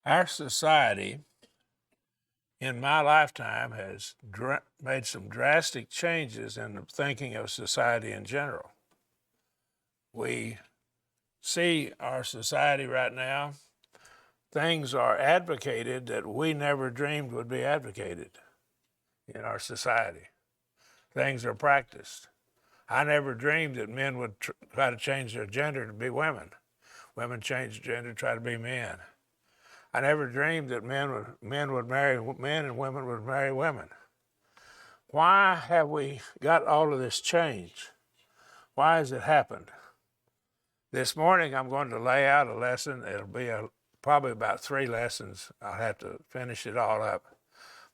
Our society in my lifetime has made some drastic changes in the thinking of society in general. We see our society right now, things are advocated that we never dreamed would be advocated in our society. Things are practiced. I never dreamed that men would try to change their gender to be women. Women change gender to try to be men. I never dreamed that men would marry men and women would marry women. Why have we got all of this change? Why has it happened? This morning I'm going to lay out a lesson. It'll be probably about 3 lessons. I'll have to finish it all up.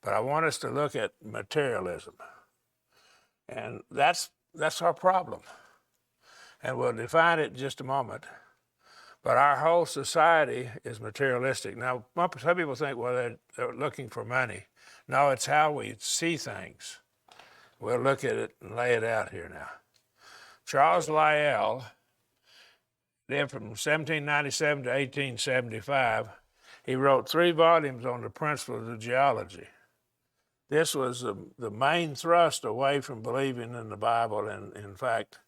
But I want us to look at materialism. And that's our problem. And we'll define it in just a moment. But our whole society is materialistic. Now, some people think, well, they're looking for money. No, it's how we see things. We'll look at it and lay it out here now. Charles Lyell lived from 1797 to 1875. He wrote 3 volumes on the principles of geology. This was the main thrust away from believing in the Bible, and in fact,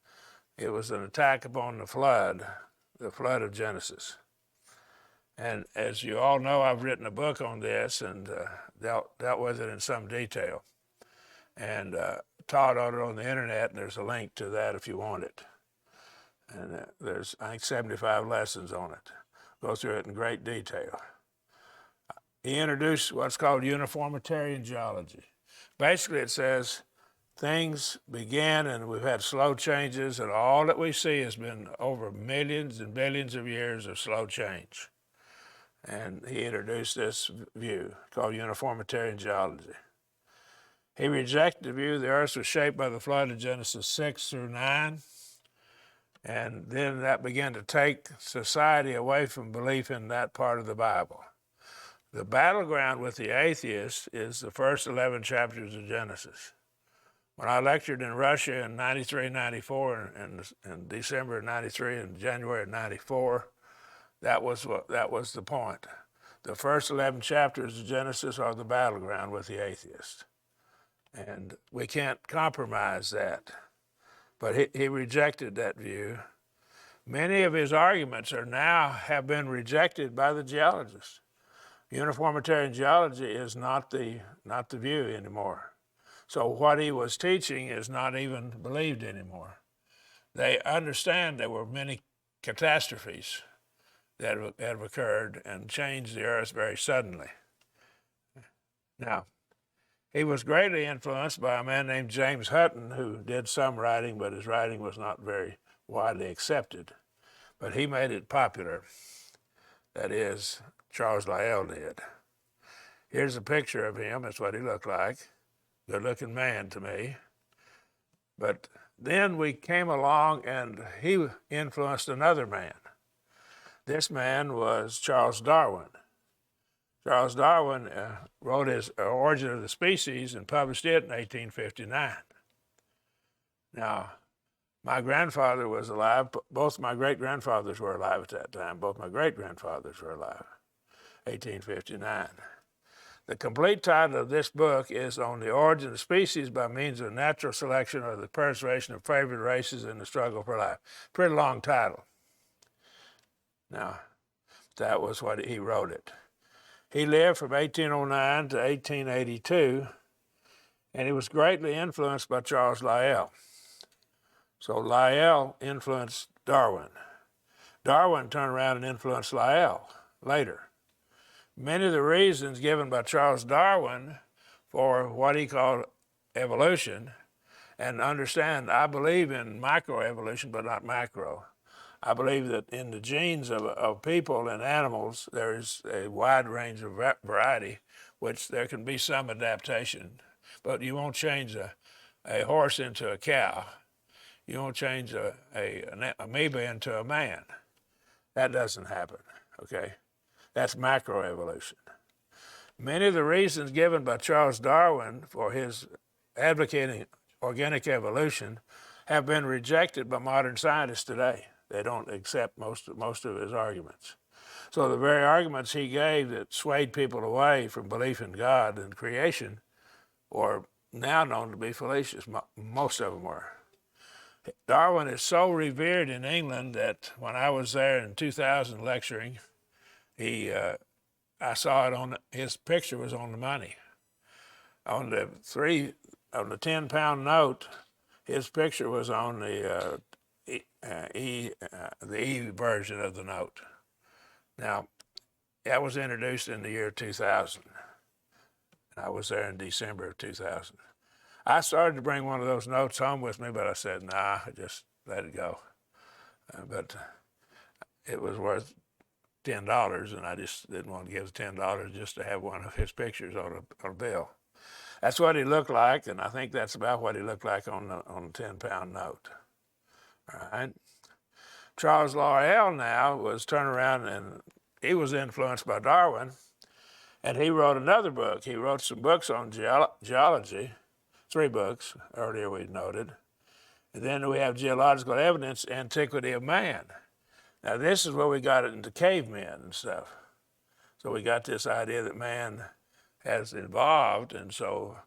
it was an attack upon the flood of Genesis. And as you all know, I've written a book on this and dealt with it in some detail. And taught on it on the internet, and there's a link to that if you want it. And there's, I think, 75 lessons on it. Go through it in great detail. He introduced what's called uniformitarian geology. Basically, it says things began and we've had slow changes, and all that we see has been over millions and billions of years of slow change. And he introduced this view called uniformitarian geology. He rejected the view the earth was shaped by the flood of Genesis 6 through 9. And then that began to take society away from belief in that part of the Bible. The battleground with the atheists is the first 11 chapters of Genesis. When I lectured in Russia in 93, 94, and in December of 93 and January of 94, that was the point. The first 11 chapters of Genesis are the battleground with the atheists. And we can't compromise that. But he rejected that view. Many of his arguments have been rejected by the geologists. Uniformitarian geology is not the view anymore. So what he was teaching is not even believed anymore. They understand there were many catastrophes that have occurred and changed the earth very suddenly. Now, he was greatly influenced by a man named James Hutton, who did some writing, but his writing was not very widely accepted. But he made it popular. That is, Charles Lyell did. Here's a picture of him. That's what he looked like. Good-looking man to me. But then we came along and he influenced another man. This man was Charles Darwin. Charles Darwin wrote his Origin of the Species and published it in 1859. Now, my grandfather was alive. Both my great-grandfathers were alive at that time. Both my great-grandfathers were alive, 1859. The complete title of this book is On the Origin of Species by Means of Natural Selection or the Preservation of Favored Races in the Struggle for Life. Pretty long title. Now, that was what he wrote it. He lived from 1809 to 1882, and he was greatly influenced by Charles Lyell. So Lyell influenced Darwin. Darwin turned around and influenced Lyell later. Many of the reasons given by Charles Darwin for what he called evolution, and understand, I believe in microevolution, but not macro. I believe that in the genes of people and animals, there is a wide range of variety, which there can be some adaptation. But you won't change a horse into a cow. You won't change an amoeba into a man. That doesn't happen, okay? That's macroevolution. Many of the reasons given by Charles Darwin for his advocating organic evolution have been rejected by modern scientists today. They don't accept most of his arguments. So the very arguments he gave that swayed people away from belief in God and creation are now known to be fallacious. Most of them were. Darwin is so revered in England that when I was there in 2000 lecturing, I saw it his picture was on the money. On the 10-pound note, his picture was on the E version of the note. Now, that was introduced in the year 2000. I was there in December of 2000. I started to bring one of those notes home with me, but I said, nah, just let it go. But it was worth $10, and I just didn't want to give the $10 just to have one of his pictures on a bill. That's what he looked like, and I think that's about what he looked like on the 10-pound note. All right. Charles Lyell now was turned around, and he was influenced by Darwin, and he wrote another book. He wrote some books on geology, 3 books, earlier we noted. And then we have Geological Evidence, Antiquity of Man. Now this is where we got it into cavemen and stuff. So we got this idea that man has evolved, and so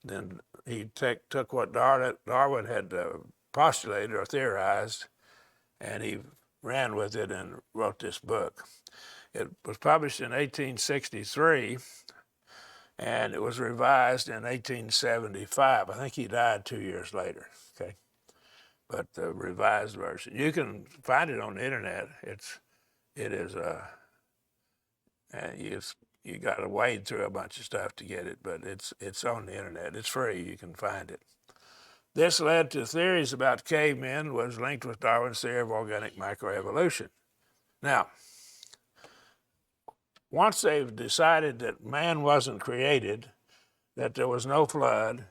then he took what Darwin had postulated or theorized, and he ran with it and wrote this book. It was published in 1863, and it was revised in 1875. I think he died 2 years later, okay? But the revised version. You can find it on the internet. You got to wade through a bunch of stuff to get it, but it's on the internet. It's free. You can find it. This led to theories about cavemen, was linked with Darwin's theory of organic microevolution. Now, once they've decided that man wasn't created, that there was no flood,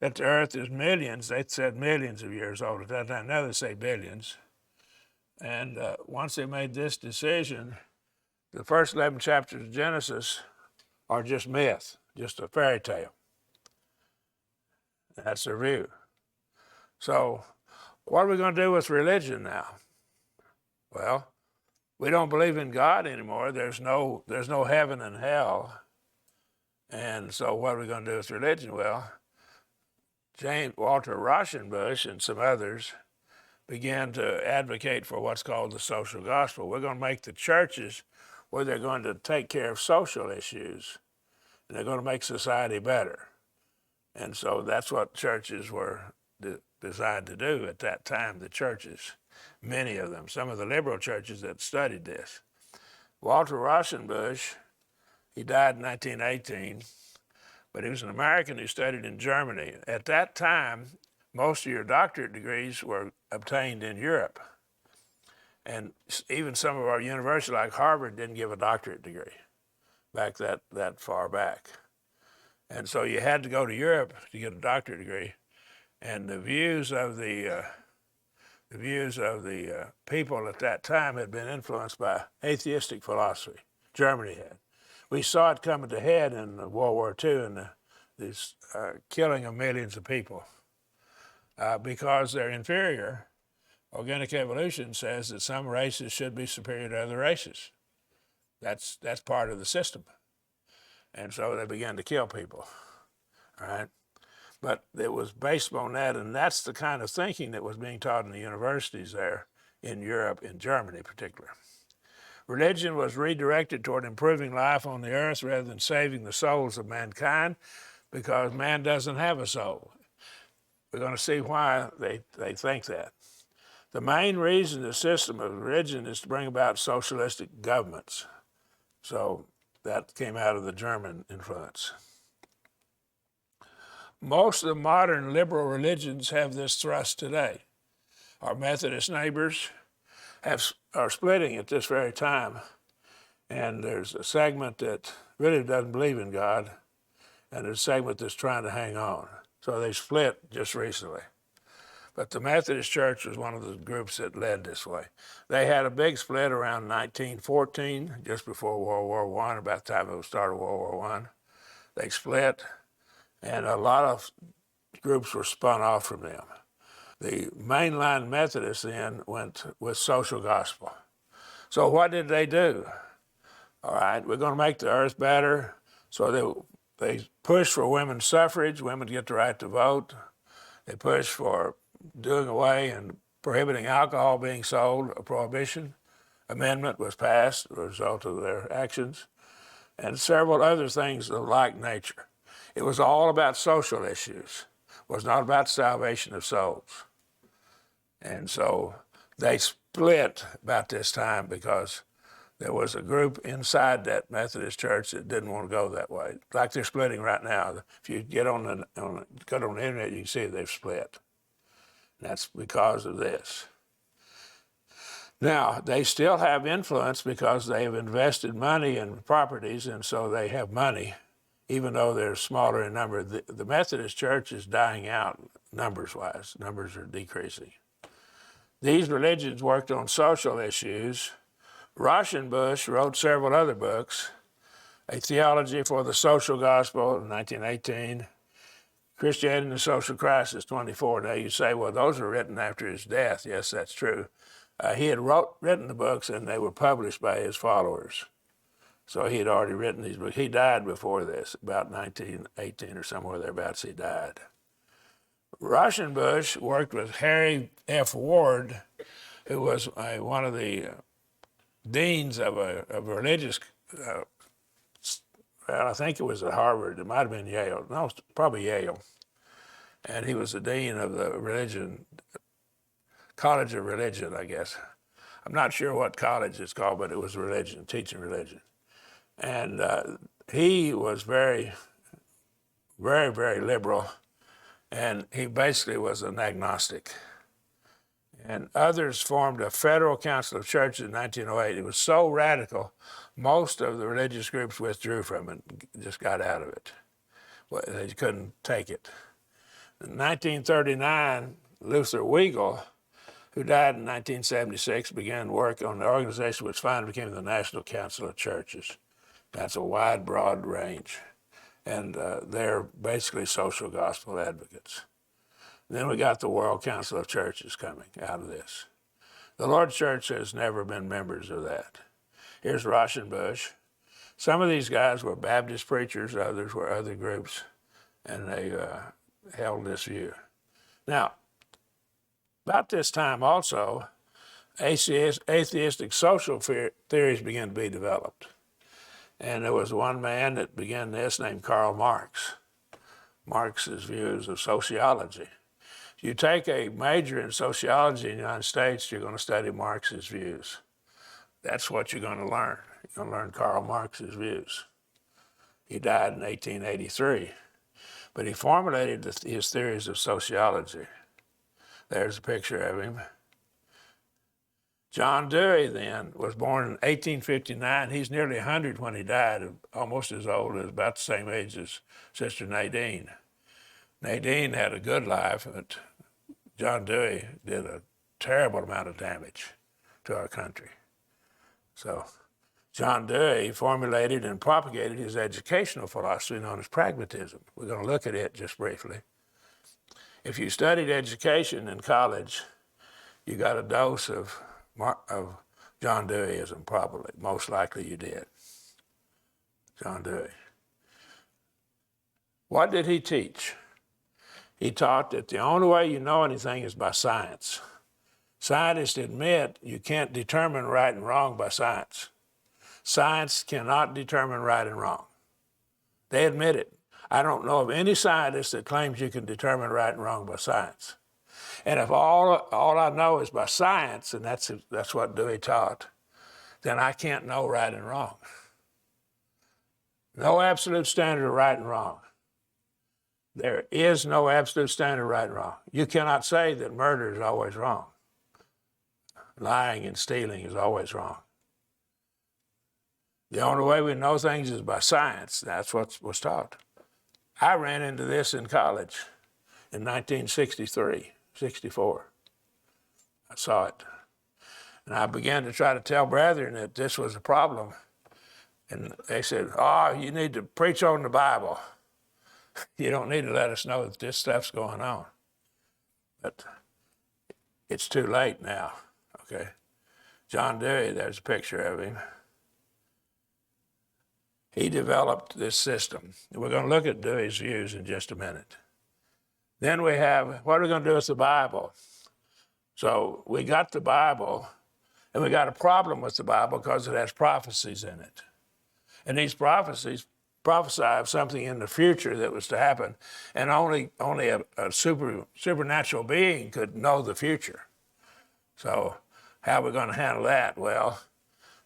that the earth is millions, they said millions of years old at that time, now they say billions. And once they made this decision, the first 11 chapters of Genesis are just myth, just a fairy tale. That's their view. So what are we going to do with religion now? Well, we don't believe in God anymore. There's no heaven and hell. And so what are we going to do with religion? Well, Walter Rauschenbusch and some others began to advocate for what's called the social gospel. We're going to make the churches where they're going to take care of social issues, and they're going to make society better. And so that's what churches were designed to do at that time, the churches, many of them, some of the liberal churches that studied this. Walter Rauschenbusch, he died in 1918, but he was an American who studied in Germany. At that time, most of your doctorate degrees were obtained in Europe. And even some of our universities, like Harvard, didn't give a doctorate degree back that far back. And so you had to go to Europe to get a doctorate degree. And the views of the people at that time had been influenced by atheistic philosophy. Germany had. We saw it coming to head in World War II and this killing of millions of people because they're inferior. Organic evolution says that some races should be superior to other races. That's part of the system. And so they began to kill people, all right? But it was based on that, and that's the kind of thinking that was being taught in the universities there in Europe, in Germany in particular. Religion was redirected toward improving life on the earth rather than saving the souls of mankind because man doesn't have a soul. We're going to see why they think that. The main reason the system of religion is to bring about socialistic governments. So that came out of the German influence. Most of the modern liberal religions have this thrust today. Our Methodist neighbors are splitting at this very time, and there's a segment that really doesn't believe in God, and there's a segment that's trying to hang on. So they split just recently. But the Methodist Church was one of the groups that led this way. They had a big split around 1914, just before World War I, about the time it was started World War I. They split, and a lot of groups were spun off from them. The mainline Methodists then went with social gospel. So what did they do? All right, we're going to make the earth better. So they pushed for women's suffrage, women get the right to vote. They pushed for doing away and prohibiting alcohol being sold. A prohibition amendment was passed as a result of their actions, and several other things of like nature. It was all about social issues. It was not about salvation of souls. And so they split about this time because there was a group inside that Methodist church that didn't want to go that way, like they're splitting right now. If you get on the internet, you can see they've split. And that's because of this. Now, they still have influence because they have invested money in properties, and so they have money, even though they're smaller in number. The Methodist church is dying out numbers-wise. Numbers are decreasing. These religions worked on social issues. Rauschenbusch wrote several other books, A Theology for the Social Gospel in 1918, Christianity in the Social Crisis, 24. Now you say, well, those were written after his death. Yes, that's true. He had written the books and they were published by his followers. So he had already written these books. He died before this, about 1918 or somewhere thereabouts he died. Rauschenbusch worked with Harry F. Ward, who was one of the deans of a religious, well, I think it was at Harvard. It might have been Yale. No, probably Yale. And he was the dean of the College of Religion, I guess. I'm not sure what college it's called, but it was religion, teaching religion. And he was very, very, very liberal, and he basically was an agnostic. And others formed a Federal Council of Churches in 1908. It was so radical, most of the religious groups withdrew from it, just got out of it. They couldn't take it. In 1939, Luther Weigel, who died in 1976, began work on the organization which finally became the National Council of Churches. That's a wide, broad range. And they're basically social gospel advocates. Then we got the World Council of Churches coming out of this. The Lord's Church has never been members of that. Here's Rauschenbusch. Some of these guys were Baptist preachers, others were other groups, and they held this view. Now, about this time also, atheistic social theories began to be developed. And there was one man that began this named Karl Marx. Marx's views of sociology. If you take a major in sociology in the United States, you're going to study Marx's views. That's what you're going to learn. You're going to learn Karl Marx's views. He died in 1883, but he formulated his theories of sociology. There's a picture of him. John Dewey then was born in 1859. He's nearly 100 when he died, almost as old, as about the same age as Sister Nadine. Nadine had a good life, but John Dewey did a terrible amount of damage to our country. So John Dewey formulated and propagated his educational philosophy known as pragmatism. We're going to look at it just briefly. If you studied education in college, you got a dose of John Deweyism, probably. Most likely you did. John Dewey. What did he teach? He taught that the only way you know anything is by science. Scientists admit you can't determine right and wrong by science. Science cannot determine right and wrong. They admit it. I don't know of any scientist that claims you can determine right and wrong by science. And if all I know is by science, and that's what Dewey taught, then I can't know right and wrong. No absolute standard of right and wrong. There is no absolute standard of right and wrong. You cannot say that murder is always wrong. Lying and stealing is always wrong. The only way we know things is by science. That's what was taught. I ran into this in college in 1963, 64. I saw it. And I began to try to tell brethren that this was a problem. And they said, oh, you need to preach on the Bible. You don't need to let us know that this stuff's going on. But it's too late now, okay? John Dewey, there's a picture of him. He developed this system. We're going to look at Dewey's views in just a minute. Then we have, what are we going to do with the Bible? So we got the Bible, and we got a problem with the Bible because it has prophecies in it. And these prophecies prophesy of something in the future that was to happen, and only a supernatural being could know the future. So how are we going to handle that? Well,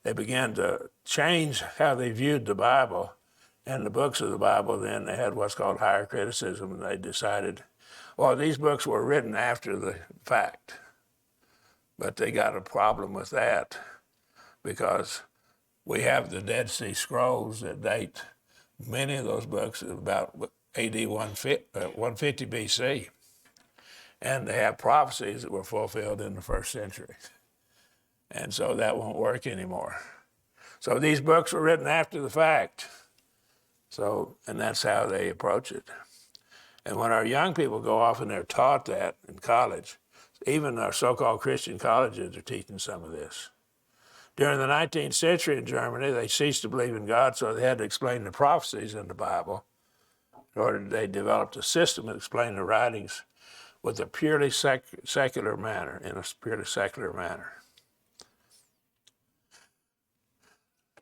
they began to change how they viewed the Bible and the books of the Bible. Then they had what's called higher criticism, and they decided, well, these books were written after the fact. But they got a problem with that because we have the Dead Sea Scrolls that date many of those books about AD 150 BC. And they have prophecies that were fulfilled in the first century. And so that won't work anymore. So these books were written after the fact. So, and that's how they approach it. And when our young people go off and they're taught that in college, even our so-called Christian colleges are teaching some of this. During the 19th century in Germany, they ceased to believe in God, so they had to explain the prophecies in the Bible. In order, they developed a system that explained the writings with a purely secular manner, in a purely secular manner.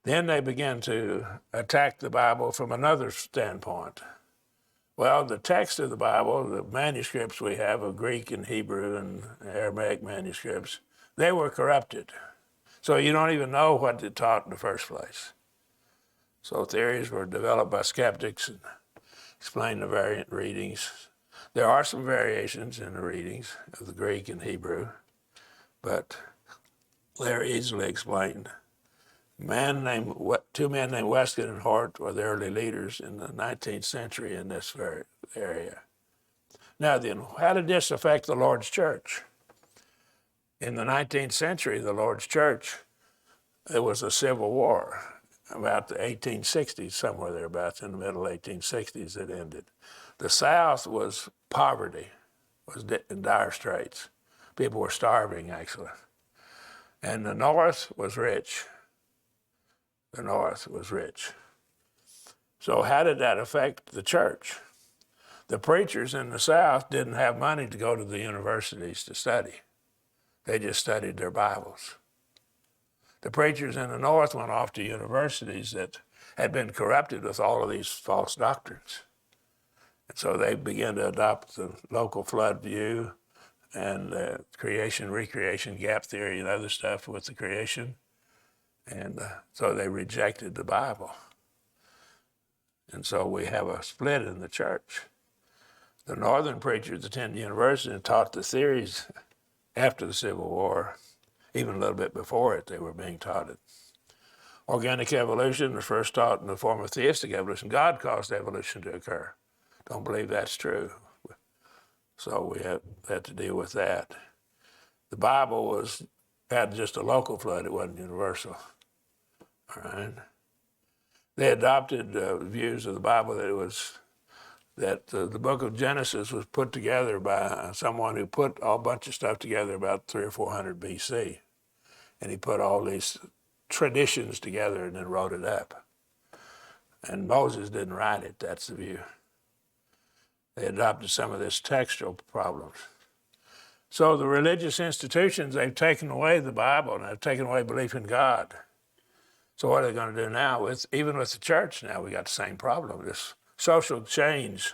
Then they began to attack the Bible from another standpoint. Well, the text of the Bible, the manuscripts we have of Greek and Hebrew and Aramaic manuscripts, they were corrupted. So you don't even know what it taught in the first place. So theories were developed by skeptics and explained the variant readings. There are some variations in the readings of the Greek and Hebrew, but they're easily explained. Two men named Westcott and Hort were the early leaders in the 19th century in this very area. Now then, how did this affect the Lord's church? In the 19th century, the Lord's church, there was a civil war about the 1860s, somewhere thereabouts, in the middle 1860s it ended. The South was poverty, was in dire straits. People were starving, actually. And the North was rich. The North was rich. So how did that affect the church? The preachers in the South didn't have money to go to the universities to study. They just studied their Bibles. The preachers in the North went off to universities that had been corrupted with all of these false doctrines. And so they began to adopt the local flood view and creation, recreation, gap theory, and other stuff with the creation. And so they rejected the Bible. And so we have a split in the church. The northern preachers attended university and taught the theories after the Civil War. Even a little bit before it, they were being taught it. Organic evolution was first taught in the form of theistic evolution. God caused evolution to occur. Don't believe that's true. So we had to deal with that. The Bible had just a local flood. It wasn't universal. All right. They adopted views of the Bible that the book of Genesis was put together by someone who put a bunch of stuff together about 300 or 400 BC. And he put all these traditions together and then wrote it up. And Moses didn't write it, that's the view. They adopted some of this textual problems. So the religious institutions, they've taken away the Bible and they've taken away belief in God. So what are they going to do now? Even with the church now, we got the same problem. This social change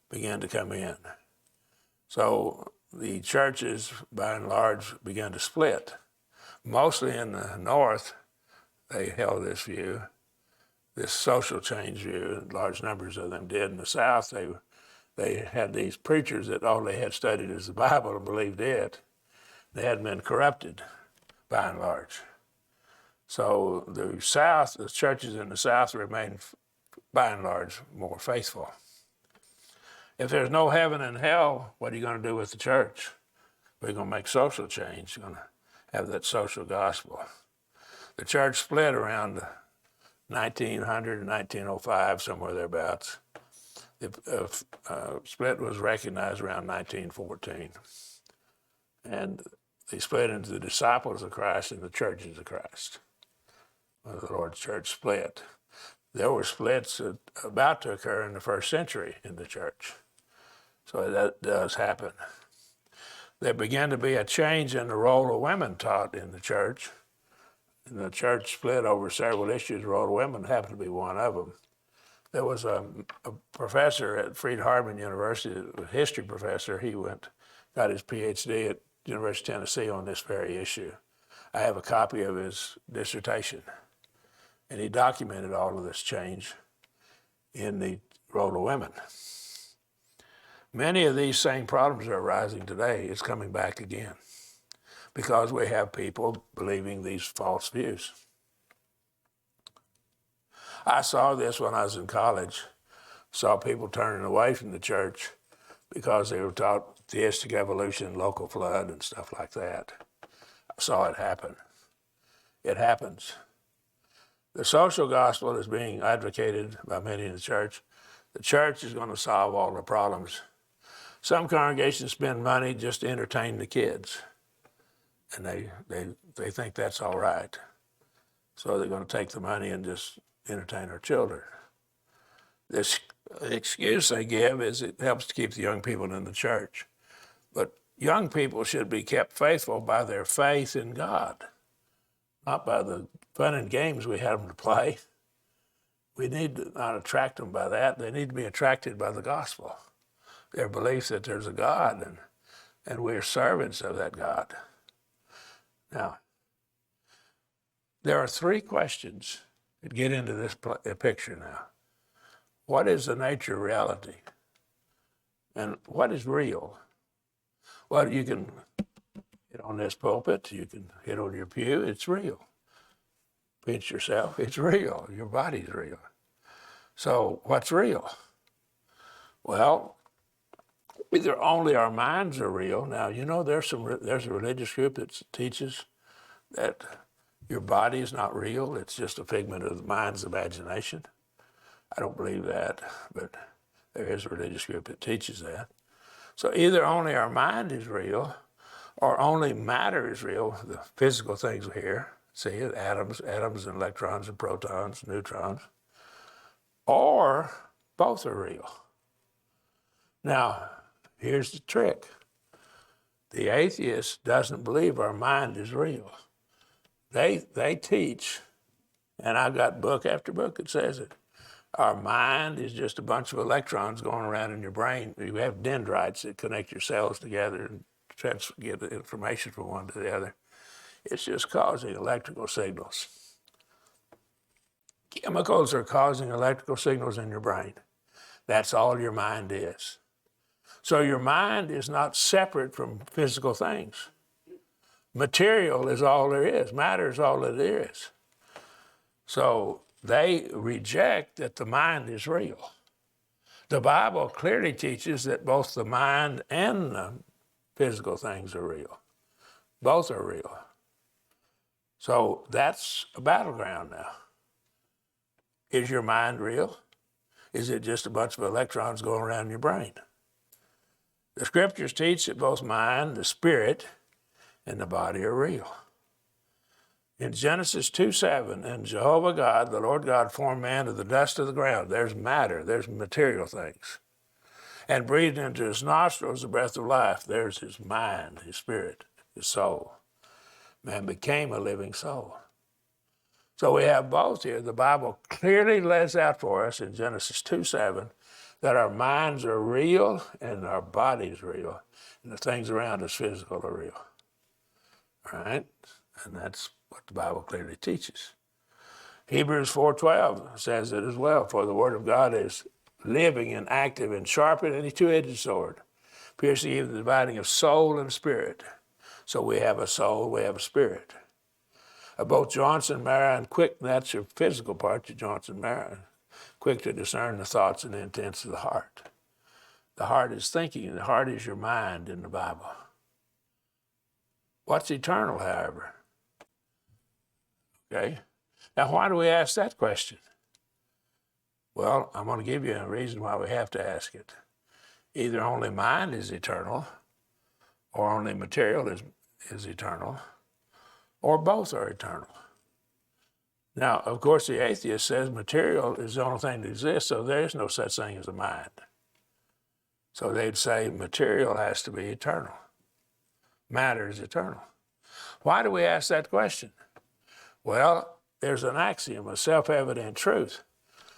began to come in. So the churches, by and large, began to split. Mostly in the North, they held this view, this social change view, and large numbers of them did. In the South, they had these preachers that all they had studied is the Bible and believed it. They hadn't been corrupted, by and large. So the South, the churches in the South remain, by and large, more faithful. If there's no heaven and hell, what are you going to do with the church? We're going to make social change. You're going to have that social gospel. The church split around 1900 and 1905, somewhere thereabouts. The split was recognized around 1914. And they split into the disciples of Christ and the churches of Christ. Well, the Lord's church split. There were splits about to occur in the first century in the church. So that does happen. There began to be a change in the role of women taught in the church. And the church split over several issues. The role of women happened to be one of them. There was a professor at Freed-Hardeman University, a history professor. He got his PhD at University of Tennessee on this very issue. I have a copy of his dissertation. And he documented all of this change in the role of women. Many of these same problems are arising today. It's coming back again because we have people believing these false views. I saw this when I was in college, saw people turning away from the church because they were taught theistic evolution, local flood, and stuff like that. I saw it happen. It happens. The social gospel is being advocated by many in the church. The church is going to solve all the problems. Some congregations spend money just to entertain the kids, and they think that's all right. So they're going to take the money and just entertain our children. This excuse they give is it helps to keep the young people in the church. But young people should be kept faithful by their faith in God, not by the fun and games we have them to play. We need to not attract them by that. They need to be attracted by the gospel, their belief that there's a God and we're servants of that God. Now, there are three questions that get into this picture now. What is the nature of reality? And what is real? Well, you can hit on this pulpit, you can hit on your pew, it's real. Pinch yourself, it's real. Your body's real. So what's real? Well, either only our minds are real. Now, you know, there's a religious group that teaches that your body is not real. It's just a figment of the mind's imagination. I don't believe that, but there is a religious group that teaches that. So either only our mind is real or only matter is real, the physical things we hear, see, atoms and electrons and protons, neutrons, or both are real. Now, here's the trick. The atheist doesn't believe our mind is real. They teach, and I've got book after book that says it, our mind is just a bunch of electrons going around in your brain. You have dendrites that connect your cells together and get the information from one to the other. It's just causing electrical signals. Chemicals are causing electrical signals in your brain. That's all your mind is. So your mind is not separate from physical things. Material is all there is. Matter is all that there is. So they reject that the mind is real. The Bible clearly teaches that both the mind and the physical things are real. Both are real. So that's a battleground now. Is your mind real? Is it just a bunch of electrons going around your brain? The scriptures teach that both mind, the spirit, and the body are real. In Genesis 2:7, and Jehovah God, the Lord God, formed man of the dust of the ground. There's matter, there's material things. And breathed into his nostrils the breath of life. There's his mind, his spirit, his soul. Man became a living soul. So we have both here. The Bible clearly lays out for us in Genesis 2:7 that our minds are real and our body's real, and the things around us physical are real. All right? And that's what the Bible clearly teaches. Hebrews 4:12 says it as well, for the word of God is living and active and sharper than any two-edged sword, piercing even the dividing of soul and spirit. So we have a soul, we have a spirit. Both Johnson, marrow, and quick, that's your physical part, your Johnson, marrow, quick to discern the thoughts and the intents of the heart. The heart is thinking, the heart is your mind in the Bible. What's eternal, however? Okay. Now, why do we ask that question? Well, I'm going to give you a reason why we have to ask it. Either only mind is eternal, or only material is eternal, or both are eternal. Now, of course, the atheist says material is the only thing that exists, so there is no such thing as a mind. So they'd say material has to be eternal. Matter is eternal. Why do we ask that question? Well, there's an axiom, a self-evident truth.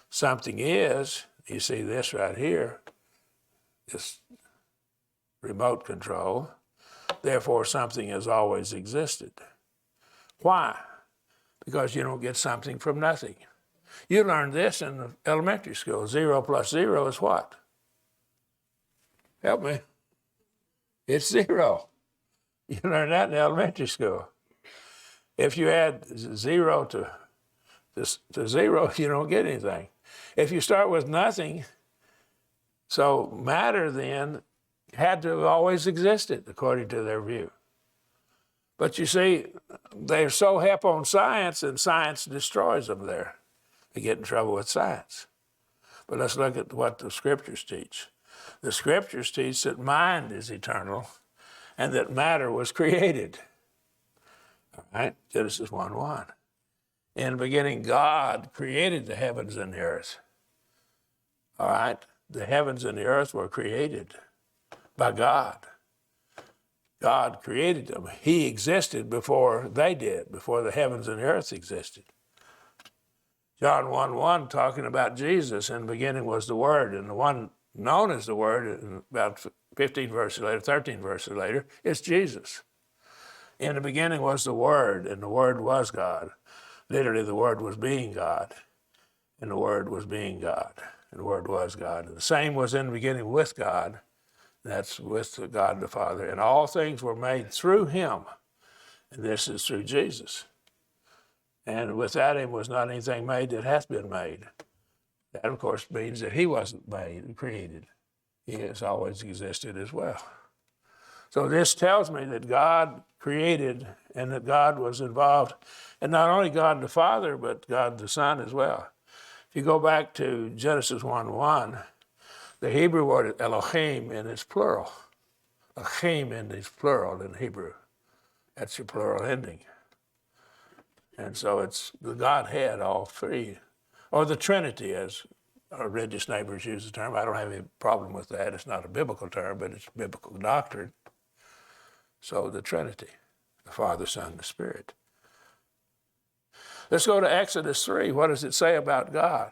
Something is, you see this right here, this remote control, therefore something has always existed. Why? Because you don't get something from nothing. You learned this in elementary school. 0 plus 0 is what? Help me. It's 0. You learned that in elementary school. If you add 0 to 0, you don't get anything. If you start with nothing, so matter then had to have always existed, according to their view. But you see, they're so hep on science, and science destroys them there. They get in trouble with science. But let's look at what the scriptures teach. The scriptures teach that mind is eternal and that matter was created. All right, Genesis 1:1. In the beginning, God created the heavens and the earth. All right, the heavens and the earth were created by God. God created them. He existed before they did, before the heavens and the earth existed. John 1:1, talking about Jesus, in the beginning was the Word, and the one known as the Word, about 15 verses later, 13 verses later, is Jesus. In the beginning was the Word, and the Word was God. Literally, the Word was being God, and the Word was being God, and the Word was God. And the same was in the beginning with God. That's with God the Father. And all things were made through him. And this is through Jesus. And without him was not anything made that hath been made. That, of course, means that he wasn't made and created. He has always existed as well. So this tells me that God created and that God was involved. And not only God the Father, but God the Son as well. If you go back to Genesis 1:1, the Hebrew word Elohim, and it's plural. Elohim is plural in Hebrew. That's your plural ending. And so it's the Godhead, all three. Or the Trinity, as our religious neighbors use the term. I don't have any problem with that. It's not a biblical term, but it's biblical doctrine. So the Trinity, the Father, Son, the Spirit. Let's go to Exodus 3. What does it say about God?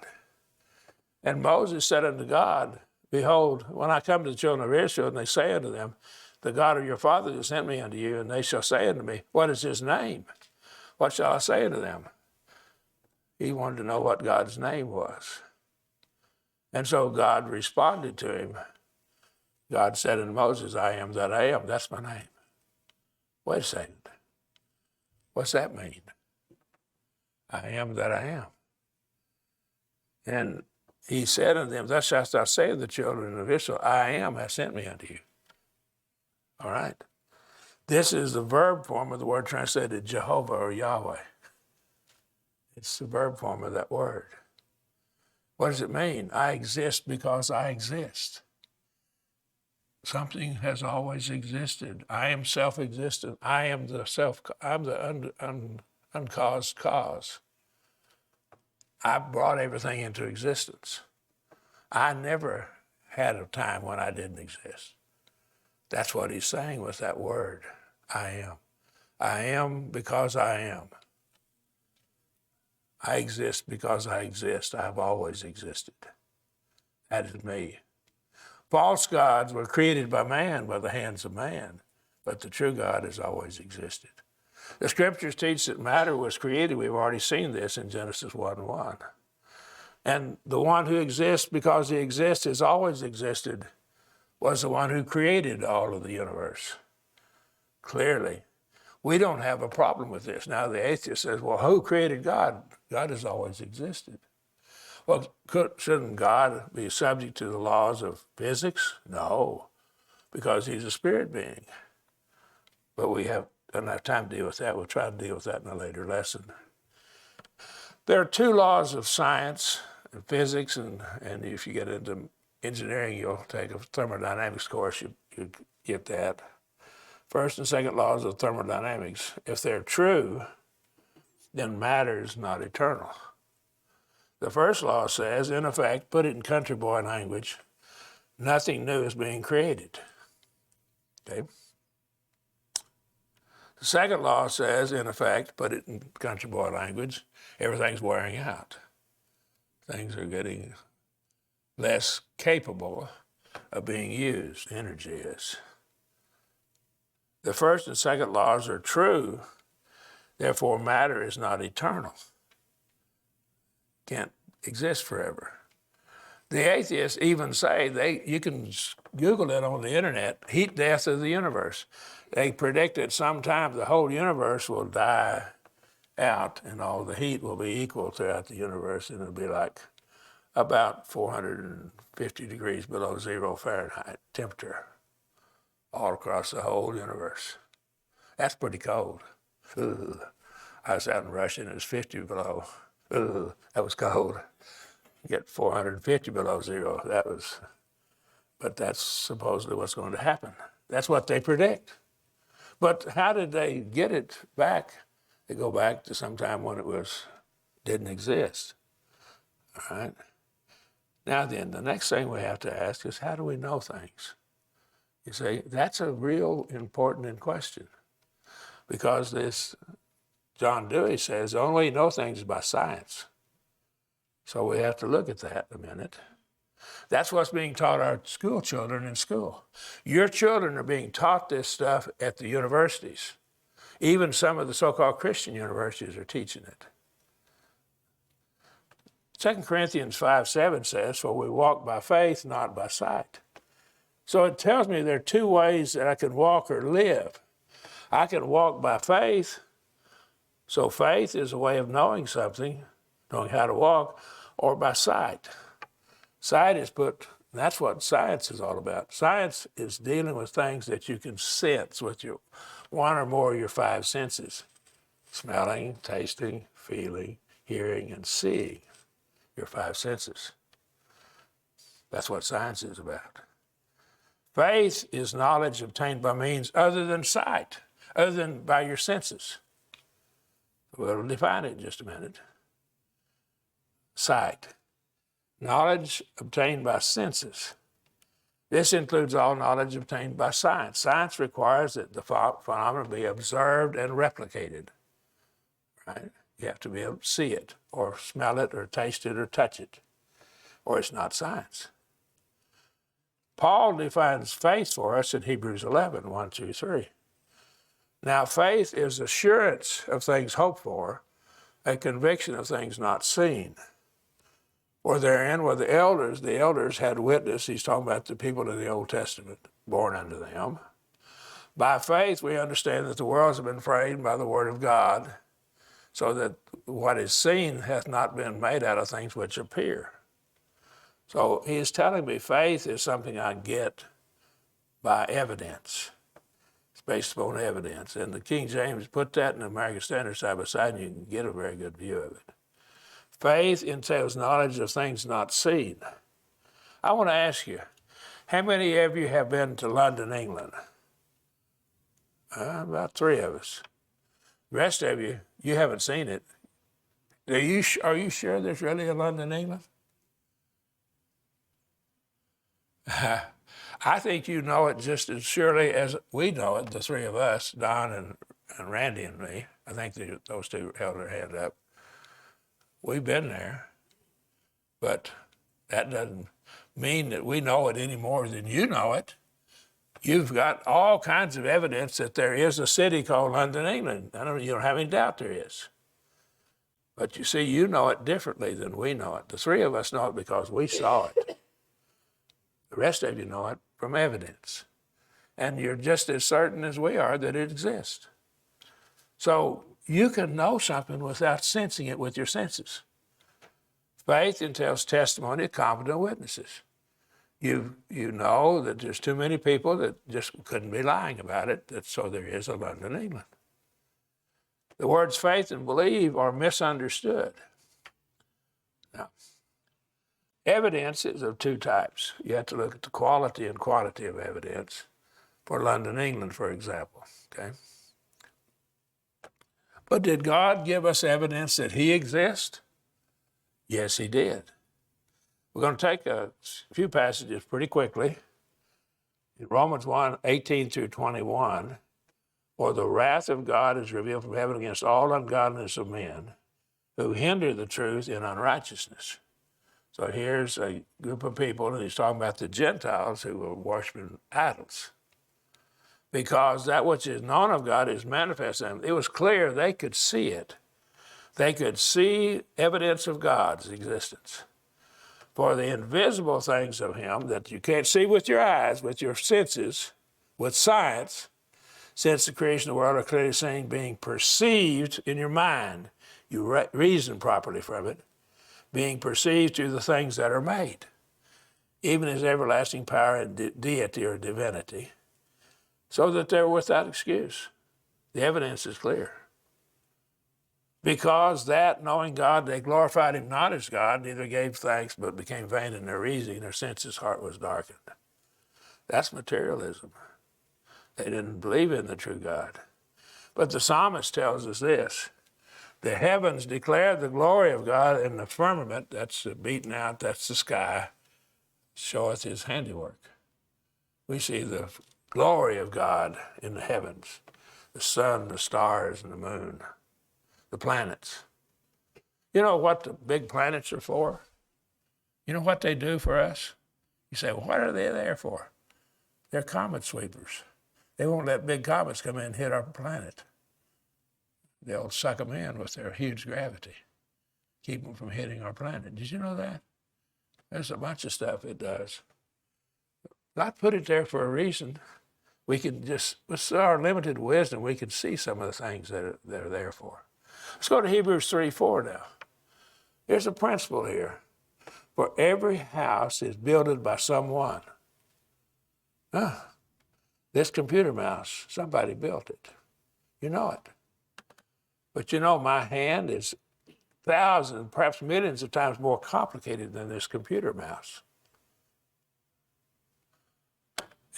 And Moses said unto God, behold, when I come to the children of Israel, and they say unto them, the God of your father has sent me unto you, and they shall say unto me, what is his name? What shall I say unto them? He wanted to know what God's name was. And so God responded to him. God said unto Moses, I am that I am. That's my name. Wait a second. What's that mean? I am that I am. And he said unto them, thus shalt thou say to the children of Israel, I am hath sent me unto you. All right. This is the verb form of the word translated Jehovah or Yahweh. It's the verb form of that word. What does it mean? I exist because I exist. Something has always existed. I am self-existent. I'm the uncaused cause. I brought everything into existence. I never had a time when I didn't exist. That's what he's saying with that word, I am. I am because I am. I exist because I exist. I have always existed. That is me. False gods were created by man, by the hands of man, but the true God has always existed. The scriptures teach that matter was created. We've already seen this in Genesis 1:1. And the one who exists because he exists, has always existed, was the one who created all of the universe. Clearly, we don't have a problem with this. Now the atheist says, well, who created God? God has always existed. Well, shouldn't God be subject to the laws of physics? No, because he's a spirit being. But we don't have time to deal with that. We'll try to deal with that in a later lesson. There are two laws of science and physics, and if you get into engineering, you'll take a thermodynamics course, you get that. First and second laws of thermodynamics, if they're true, then matter is not eternal. The first law says, in effect, put it in country boy language, nothing new is being created. Okay? The second law says, in effect, put it in country boy language, everything's wearing out. Things are getting less capable of being used. Energy is. The first and second laws are true, therefore matter is not eternal. Can't exist forever. The atheists even say, you can Google it on the internet, heat death of the universe. They predict that sometime the whole universe will die out and all the heat will be equal throughout the universe, and it'll be like about 450 degrees below 0 Fahrenheit temperature all across the whole universe. That's pretty cold. Ugh. I was out in Russia and it was 50 below. Ugh, that was cold. Get 450 below 0, but that's supposedly what's going to happen. That's what they predict. But how did they get it back? They go back to some time when it didn't exist. All right? Now then, the next thing we have to ask is, how do we know things? You see, that's a real important question. Because this, John Dewey says, the only way you know things is by science. So we have to look at that a minute. That's what's being taught our school children in school. Your children are being taught this stuff at the universities. Even some of the so-called Christian universities are teaching it. 2 Corinthians 5:7 says, for we walk by faith, not by sight. So it tells me there are two ways that I can walk or live. I can walk by faith. So faith is a way of knowing something, knowing how to walk, or by sight. Sight is that's what science is all about. Science is dealing with things that you can sense with your one or more of your five senses. Smelling, tasting, feeling, hearing, and seeing. Your five senses. That's what science is about. Faith is knowledge obtained by means other than sight, other than by your senses. We'll define it in just a minute. Sight. Knowledge obtained by senses. This includes all knowledge obtained by science. Science requires that the phenomena be observed and replicated. Right? You have to be able to see it, or smell it, or taste it, or touch it, or it's not science. Paul defines faith for us in Hebrews 11, 1 through 3. Now, faith is assurance of things hoped for, a conviction of things not seen. For therein were the elders had witness. He's talking about the people in the Old Testament, born unto them. By faith, we understand that the worlds have been framed by the word of God, so that what is seen hath not been made out of things which appear. So he is telling me faith is something I get by evidence. It's based upon evidence. And the King James put that in the American Standard side by side, and you can get a very good view of it. Faith entails knowledge of things not seen. I want to ask you, how many of you have been to London, England? About 3 of us. The rest of you, you haven't seen it. Are you sure there's really a London, England? I think you know it just as surely as we know it, the 3 of us, Don and Randy and me. I think those 2 held their hand up. We've been there, but that doesn't mean that we know it any more than you know it. You've got all kinds of evidence that there is a city called London, England. You don't have any doubt there is. But you see, you know it differently than we know it. The 3 of us know it because we saw it. The rest of you know it from evidence. And you're just as certain as we are that it exists. So you can know something without sensing it with your senses. Faith entails testimony of competent witnesses. You know that there's too many people that just couldn't be lying about it, so there is a London, England. The words faith and believe are misunderstood. Now, evidence is of 2 types. You have to look at the quality and quantity of evidence. for London, England, for example, okay? But did God give us evidence that he exists? Yes, he did. We're going to take a few passages pretty quickly. In Romans 1, 18 through 21, for the wrath of God is revealed from heaven against all ungodliness of men who hinder the truth in unrighteousness. So here's a group of people, and he's talking about the Gentiles who were worshiping idols. Because that which is known of God is manifest in them. It was clear they could see it. They could see evidence of God's existence. For the invisible things of him that you can't see with your eyes, with your senses, with science, since the creation of the world are clearly seen, being perceived in your mind. You reason properly from it, being perceived through the things that are made, even his everlasting power and deity or divinity, so that they're without excuse. The evidence is clear. Because that, knowing God, they glorified him not as God, neither gave thanks, but became vain in their reasoning, their senses' heart was darkened. That's materialism. They didn't believe in the true God. But the psalmist tells us this: the heavens declare the glory of God, and the firmament, that's beaten out, that's the sky, showeth his handiwork. We see the glory of God in the heavens, the sun, the stars, and the moon, the planets. You know what the big planets are for? You know what they do for us? You say, well, what are they there for? They're comet sweepers. They won't let big comets come in and hit our planet. They'll suck them in with their huge gravity, keep them from hitting our planet. Did you know that? There's a bunch of stuff it does. God put it there for a reason. We can just, with our limited wisdom, we can see some of the things that they're there for. Let's go to Hebrews 3:4 now. Here's a principle here. For every house is builded by someone. This computer mouse, somebody built it. You know it. But you know, my hand is thousands, perhaps millions of times more complicated than this computer mouse.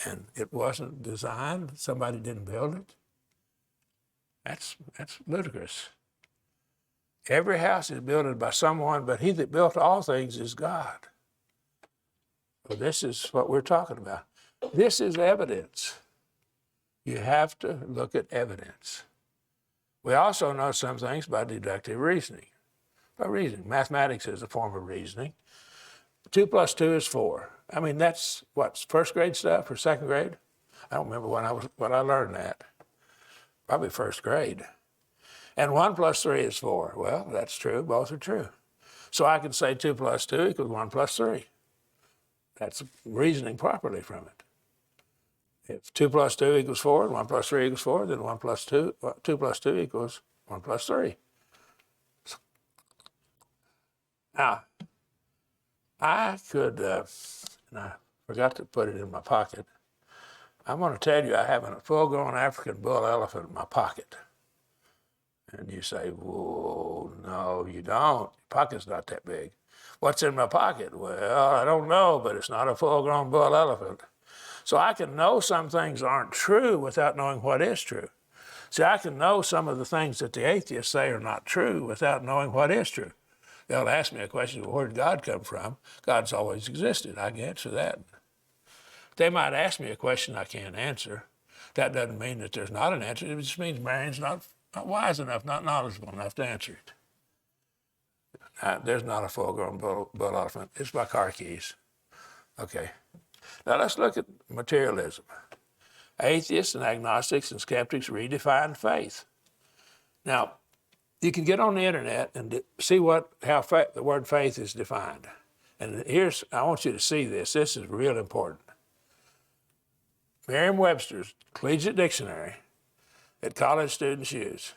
And it wasn't designed, somebody didn't build it. That's ludicrous. Every house is built by someone, but he that built all things is God. Well, this is what we're talking about. This is evidence. You have to look at evidence. We also know some things by deductive reasoning. By reasoning. Mathematics is a form of reasoning. 2 plus 2 is 4. I mean, that's what, first grade stuff or second grade? I don't remember when I learned that. Probably first grade. And 1 plus 3 is 4. Well, that's true. Both are true. So I can say 2 plus 2 equals 1 plus 3. That's reasoning properly from it. If 2 plus 2 equals 4 and 1 plus 3 equals 4, then 2 plus 2 equals 1 plus 3. Now, I could, and I forgot to put it in my pocket. I'm going to tell you I have a full-grown African bull elephant in my pocket. And you say, whoa, no, you don't. Your pocket's not that big. What's in my pocket? Well, I don't know, but it's not a full-grown bull elephant. So I can know some things aren't true without knowing what is true. See, I can know some of the things that the atheists say are not true without knowing what is true. They'll ask me a question, well, where did God come from? God's always existed. I can answer that. They might ask me a question I can't answer. That doesn't mean that there's not an answer. It just means Marion's not wise enough, not knowledgeable enough to answer it. There's not a full-grown bull elephant. It's my car keys. Okay. Now let's look at materialism. Atheists and agnostics and skeptics redefine faith. Now, you can get on the internet and see how the word faith is defined. And I want you to see this. This is real important. Merriam-Webster's Collegiate Dictionary that college students use.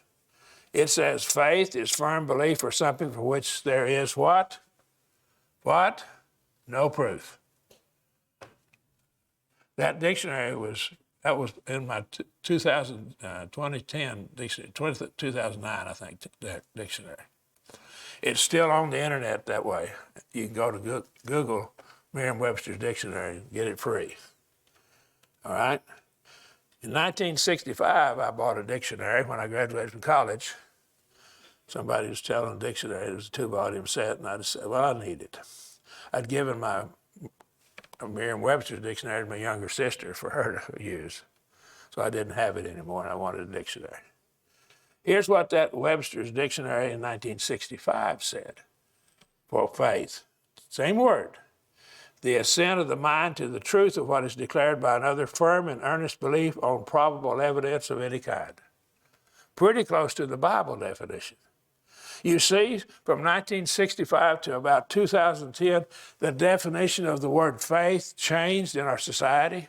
It says faith is firm belief or something for which there is what? What? No proof. That dictionary was in my 2010 dictionary, 2009, I think, that dictionary. It's still on the internet that way. You can go to Google Merriam-Webster's dictionary and get it free. All right? In 1965, I bought a dictionary when I graduated from college. Somebody was telling a dictionary, it was a 2-volume set, and I just said, well, I need it. I'd given my Merriam-Webster's dictionary to my younger sister for her to use. So I didn't have it anymore, and I wanted a dictionary. Here's what that Webster's dictionary in 1965 said for faith. Same word. The assent of the mind to the truth of what is declared by another, firm and earnest belief on probable evidence of any kind. Pretty close to the Bible definition. You see, from 1965 to about 2010, the definition of the word faith changed in our society.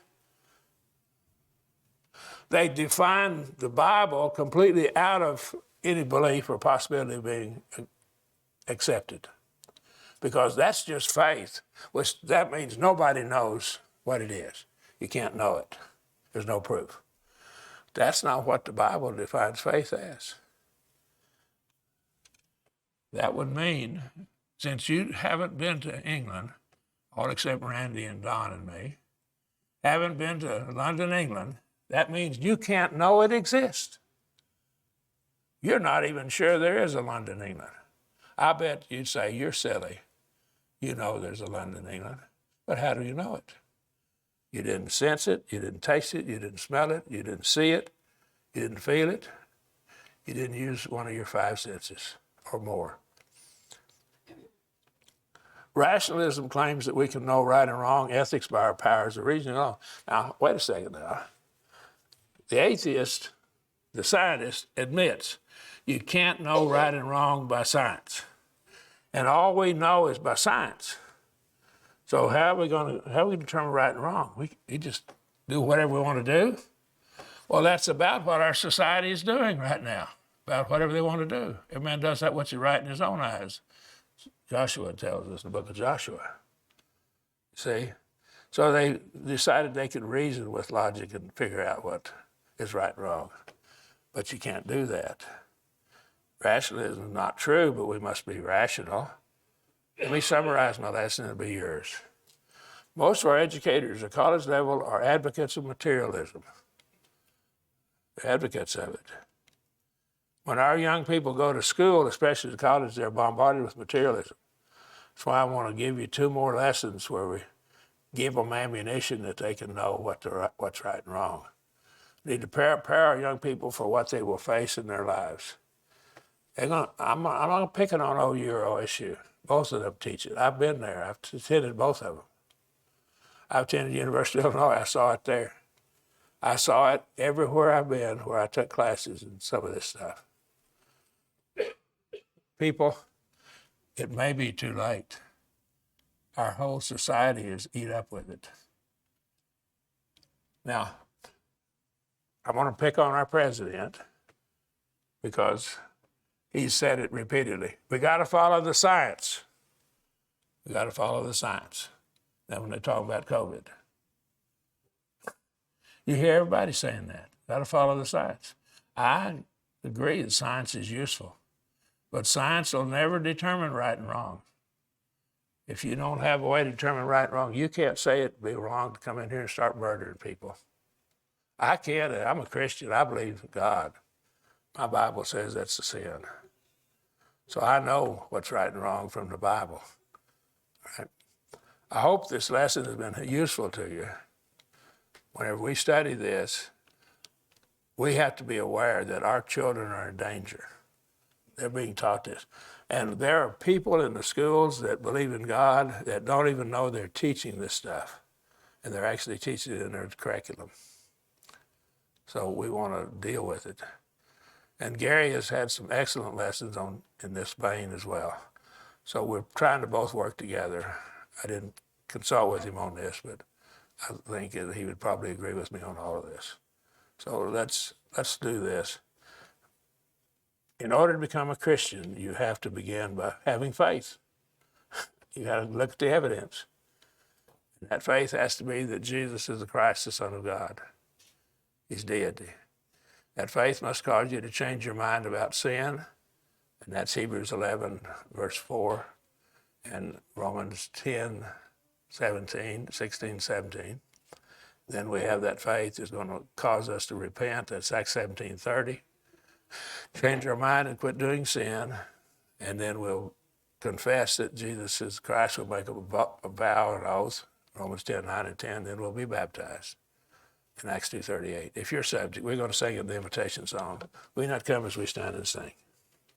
They defined the Bible completely out of any belief or possibility of being accepted, because that's just faith, which that means nobody knows what it is. You can't know it. There's no proof. That's not what the Bible defines faith as. That would mean, since you haven't been to England, all except Randy and Don and me, haven't been to London, England, that means you can't know it exists. You're not even sure there is a London, England. I bet you'd say, you're silly. You know there's a London, England. But how do you know it? You didn't sense it, you didn't taste it, you didn't smell it, you didn't see it, you didn't feel it. You didn't use one of your 5 senses or more. Rationalism claims that we can know right and wrong, ethics by our powers of reasoning alone. Now, wait a second now. The atheist, the scientist, admits you can't know right and wrong by science. And all we know is by science. So how are we determine right and wrong? We just do whatever we want to do? Well, that's about what our society is doing right now, about whatever they want to do. Every man does that what's right in his own eyes. Joshua tells us in the book of Joshua. See? So they decided they could reason with logic and figure out what is right and wrong. But you can't do that. Rationalism is not true, but we must be rational. Let me summarize my lesson, it'll be yours. Most of our educators at college level are advocates of materialism. They're advocates of it. When our young people go to school, especially to college, they're bombarded with materialism. That's why I want to give you 2 more lessons where we give them ammunition that they can know what's right and wrong. We need to prepare our young people for what they will face in their lives. I'm not picking on OU or OSU. Both of them teach it. I've been there. I've attended both of them. I've attended the University of Illinois. I saw it there. I saw it everywhere I've been where I took classes and some of this stuff. People, it may be too late. Our whole society is eat up with it. Now, I want to pick on our president because he's said it repeatedly. We got to follow the science. We got to follow the science. Now, when they talk about COVID, you hear everybody saying that. Got to follow the science. I agree that science is useful, but science will never determine right and wrong. If you don't have a way to determine right and wrong, you can't say it'd be wrong to come in here and start murdering people. I can't. I'm a Christian. I believe in God. My Bible says that's a sin. So I know what's right and wrong from the Bible. Right? I hope this lesson has been useful to you. Whenever we study this, we have to be aware that our children are in danger. They're being taught this. And there are people in the schools that believe in God that don't even know they're teaching this stuff. And they're actually teaching it in their curriculum. So we want to deal with it. And Gary has had some excellent lessons in this vein as well. So we're trying to both work together. I didn't consult with him on this, but I think that he would probably agree with me on all of this. So let's do this. In order to become a Christian, you have to begin by having faith. You got to look at the evidence. And that faith has to be that Jesus is the Christ, the Son of God. He's deity. That faith must cause you to change your mind about sin, and that's Hebrews 11, verse 4, and Romans 10, 16, 17. then we have that faith is going to cause us to repent. That's Acts 17:30. Change our mind and quit doing sin, and then we'll confess that Jesus is Christ. We'll make a vow, an oath, Romans 10:9 and 10, then we'll be baptized in Acts 2:38. If you're subject, we're going to sing the invitation song. We not come as we stand and sing.